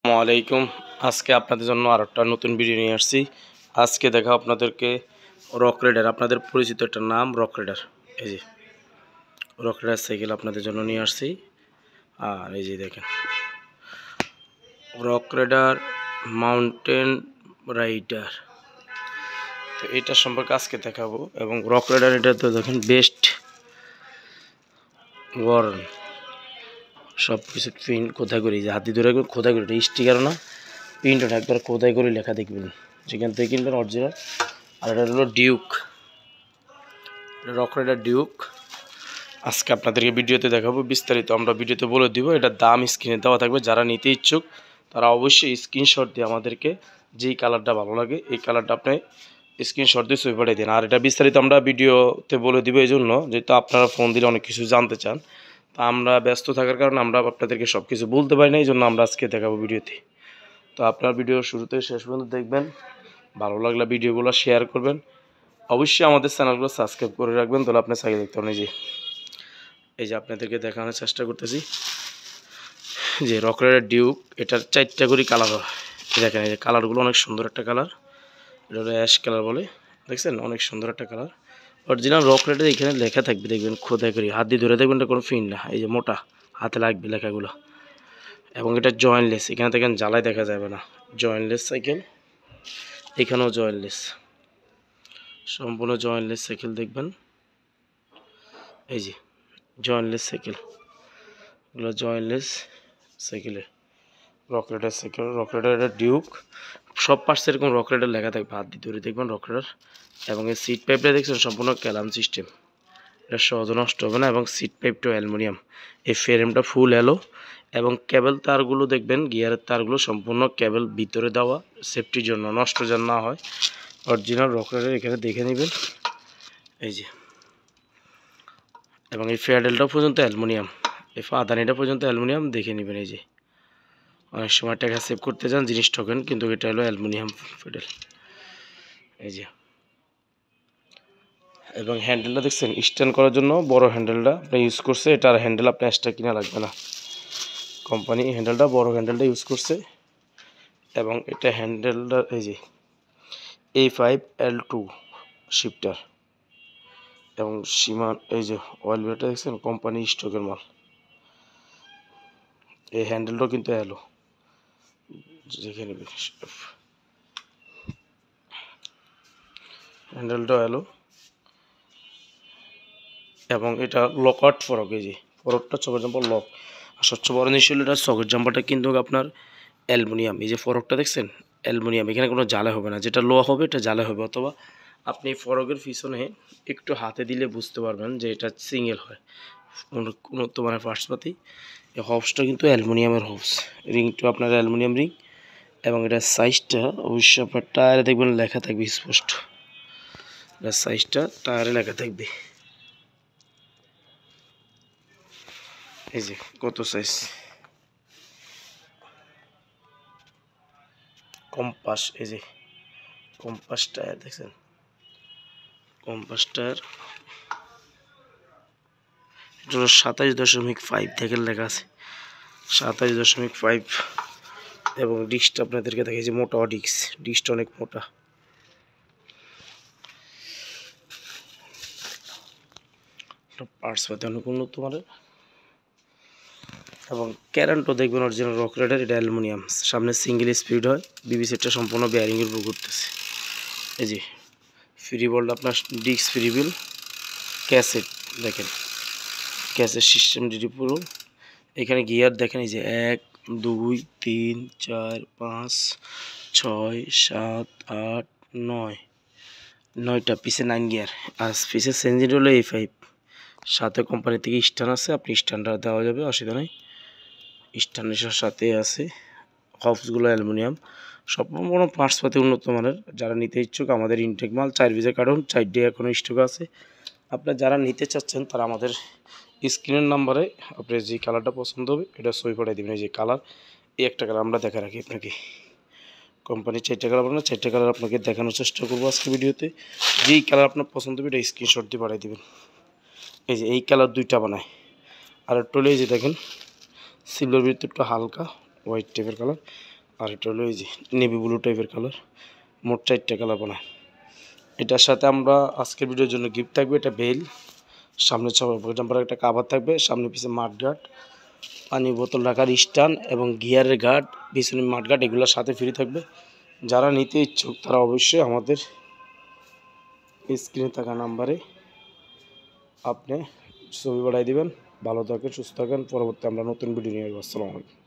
আসসালামু আলাইকুম। আজকে আপনাদের জন্য আরেকটা নতুন ভিডিও নিয়ে আসছি। আজকে দেখাবো আপনাদেরকে রক রাইডার, আপনাদের পরিচিত একটা নাম রক রাইডার। এই যে রক রাইডার সাইকেল আপনাদের জন্য নিয়ে আসছি। আর এই যে দেখেন রক রাইডার মাউন্টেন রাইডার, তো এটা সম্পর্কে আজকে দেখাবো। এবং রক রাইডার এটা তো দেখেন বেস্ট ওয়ার্ন, সব কিছু প্রিন্ট কোথায় করি, যে হাতি ধরে খোদাই করি, স্টিকার না, প্রিন্টটা একবার খোদাই করে লেখা দেখবেন, যেখান থেকে কিনবেন অরিজিনাল। আর এটা হলো ডিউক, রক রাইডার ডিউক। আজকে আপনাদেরকে ভিডিওতে দেখাবো বিস্তারিত, আমরা ভিডিওতে বলে দিব। এটার দাম স্ক্রিনে দেওয়া থাকবে, যারা নিতে ইচ্ছুক তারা অবশ্যই স্ক্রিনশট দিয়ে আমাদেরকে যেই কালারটা ভালো লাগে এই কালারটা আপনি স্ক্রিনশট দিয়ে ছবি পাঠিয়ে দিন। আর এটা বিস্তারিত আমরা ভিডিওতে বলে দিব, এই জন্য যেহেতু আপনারা ফোন দিলে অনেক কিছু জানতে চান, তা আমরা ব্যস্ত থাকার কারণে আমরা আপনাদেরকে সব কিছু বলতে পারি না, এই জন্য আমরা আজকে দেখাবো ভিডিওতে। তো আপনার ভিডিও শুরুতে শেষ পর্যন্ত দেখবেন, ভালো লাগলে ভিডিওগুলো শেয়ার করবেন, অবশ্যই আমাদের চ্যানেলগুলো সাবস্ক্রাইব করে রাখবেন, তাহলে আপনি সাইকেল দেখতে পারেন। এই যে আপনাদেরকে দেখানোর চেষ্টা করতেছি যে রক রাইডার ডিউক, এটার 4টা করে কালার হয়। দেখেন এই যে কালারগুলো অনেক সুন্দর একটা কালার, এটা হলো অ্যাশ কালার বলে, দেখছেন অনেক সুন্দর একটা কালার। অরিজিনাল রক রাইডার এখানে লেখা থাকবে, দেখবেন খোদাই করে হাত দিয়ে ধরে দেখবেন, এটা কোনো ফিন না, এই যে মোটা হাতে লাগবে লেখাগুলো। এবং এটা জয়েন্টলেস, এখানে দেখেন জ্বালাই দেখা যাবে না, জয়েন্টলেস সাইকেল, এখানেও জয়েন্টলেস, সম্পূর্ণ জয়েন্টলেস সাইকেল দেখবেন। এই যে জয়েন্টলেস সাইকেল, এগুলো জয়েন্টলেস সাইকেলের rock rider cycle, rock rider duke, সব পার্টস এরকম রক রাইডার লেখা থাকবে, হাত দিয়ে ধরে দেখবেন রক রাইডার। এবং এই সিট পাইপটা দেখছেন সম্পূর্ণ ক্যালাম সিস্টেম, এটা সহজে নষ্ট হবে না। এবং সিট পাইপটাও অ্যালুমিনিয়াম, এই ফ্রেমটা ফুল অ্যালো। এবং কেবল তারগুলো দেখবেন, গিয়ারের তারগুলো সম্পূর্ণ কেবল ভিতরে দেওয়া, সেফটির জন্য, নষ্ট যেন না হয়। অরিজিনাল রক রাইডার এখানে দেখে নেবেন, এই যে। এবং এই ফ্যাডেলটা পর্যন্ত অ্যালুমিনিয়াম, এই ফাদানিটা পর্যন্ত অ্যালুমিনিয়াম, দেখে নেবেন। এই যে অনেক সময় টাকা সেভ করতে যান, জিনিস ঠকেন, কিন্তু এটা হলো অ্যালুমিনিয়াম ফেডেল, এই যে। এবং হ্যান্ডেলটা দেখছেন স্ট্যান্ড করার জন্য বড় হ্যান্ডেলটা আপনি ইউজ করছে, এটার হ্যান্ডেল আপনি এক্সট্রা কিনা লাগবে না, কোম্পানি হ্যান্ডেলটা বড় হ্যান্ডেলটা ইউজ করছে। এবং এটা হ্যান্ডেলটা এই যে A5L2 শিফটার, এবং সীমান এই যে অয়েল ব্রেটা দেখছেন কোম্পানি স্টকের মাল। এই হ্যান্ডেলটাও কিন্তু এলো, যেখানে হ্যান্ডেলটাও এলো। এবং এটা লকআউট ফরক, এই যে ফরকটা চকের জাম্পার লক। আর সবচেয়ে বড় জিনিস হলো এটা চকের জাম্পারটা কিন্তু আপনার অ্যালুমিনিয়াম, এই যে ফরকটা দেখছেন অ্যালুমিনিয়াম, এখানে কোনো জ্বালা হবে না, যেটা লোহা হবে এটা জ্বালা হবে। অথবা আপনি ফরকের পিছনে একটু হাতে দিলে বুঝতে পারবেন যে এটা সিঙ্গেল হয়, উন্নত মানের পার্টসপাতি। এই হবসটা কিন্তু অ্যালুমিনিয়ামের হবস, রিংটা আপনার অ্যালুমিনিয়াম রিং। এবং এটার সাইজটা অবশ্যই আপনার টায়ারে দেখবেন লেখা থাকবে স্পষ্ট, এটার সাইজটা টায়ারে লেখা থাকবে, এই যে কত সাইজ। কম্পাস, এই যে কম্পাস টায়ার দেখছেন, কম্পাস টায়ার, এটা হলো 27.5 দেখেন লেখা আছে 27.5। এবং ডিস্কটা আপনাদেরকে দেখেছি মোটা ডিস্কটা অনেক মোটা। পার্টস পাতে অনেক উন্নত মানের। এবং ক্যারেন্টও দেখবেন অরিজিনাল রক রাইডার, এটা অ্যালুমিনিয়াম, সামনে সিঙ্গেল স্পিড হয়, বিবি সেটটা সম্পূর্ণ বেয়ারিংয়ের উপর ঘুরতেছে। এই যে ফ্রি বল্ট, আপনার ডিস্ক ফ্রি বিল, ক্যাসেট দেখেন, ক্যাসেট সিস্টেম ডিডি পুরো। এখানে গিয়ার দেখেন, এই যে 1 2 3 4 5 6 7 8 9, 9টা পিছে 9 গিয়ার। আর পিছে চেঞ্জিং হলো A5, সাথে কোম্পানি থেকে স্ট্যান্ড আছে, আপনি স্ট্যান্ডার দেওয়া যাবে, অসুবিধা নেই, স্ট্যান্ডের সাথে আছে। হবসগুলো অ্যালুমিনিয়াম, সম্পূর্ণ পার্টসপাতি উন্নত মানের। যারা নিতে ইচ্ছুক আমাদের ইনটেক মাল 4 পিসের কার্টন, 4ডে এখনও স্টক আছে। আপনার যারা নিতে চাচ্ছেন তারা আমাদের স্ক্রিনের নাম্বারে আপনার যে কালারটা পছন্দ হবে এটা ছবি পাঠিয়ে দেবেন। এই যে কালার, এই একটা কালার আমরা দেখা রাখি আপনাকে, কোম্পানির 4টা কালার বানানো, 4টা কালার আপনাকে দেখানোর চেষ্টা করবো আজকে ভিডিওতে। যেই কালার আপনার পছন্দ হবে এটা স্ক্রিনশট দিয়ে পাঠিয়ে দেবেন। এই যে এই কালার 2টা বানায়। আর একটু এই যে দেখেন সিলভার ভিতরটা হালকা, হোয়াইট টাইপের কালার, আর এটা হলো এই যে নেভি ব্লু টাইপের কালার। মোট 4টা কালার বানায়। এটার সাথে আমরা আজকের ভিডিওর জন্য গিফট থাকবে এটা বেল, সামনে জাম্পার একটা কাভার থাকবে, সামনে পিছনে মাড গার্ড, পানি বোতল রাখার স্ট্যান্ড এবং গিয়ারের গার্ড, পিছনে মাড গার্ড, এগুলোর সাথে ফ্রি থাকবে। যারা নিতে ইচ্ছুক তারা অবশ্যই আমাদের স্ক্রিনে থাকা নাম্বারে আপনি ছবি পাঠিয়ে দিবেন। ভালো থাকেন, সুস্থ থাকেন। পরবর্তী আমরা নতুন ভিডিও নিয়ে আসবো। আসসালামু আলাইকুম।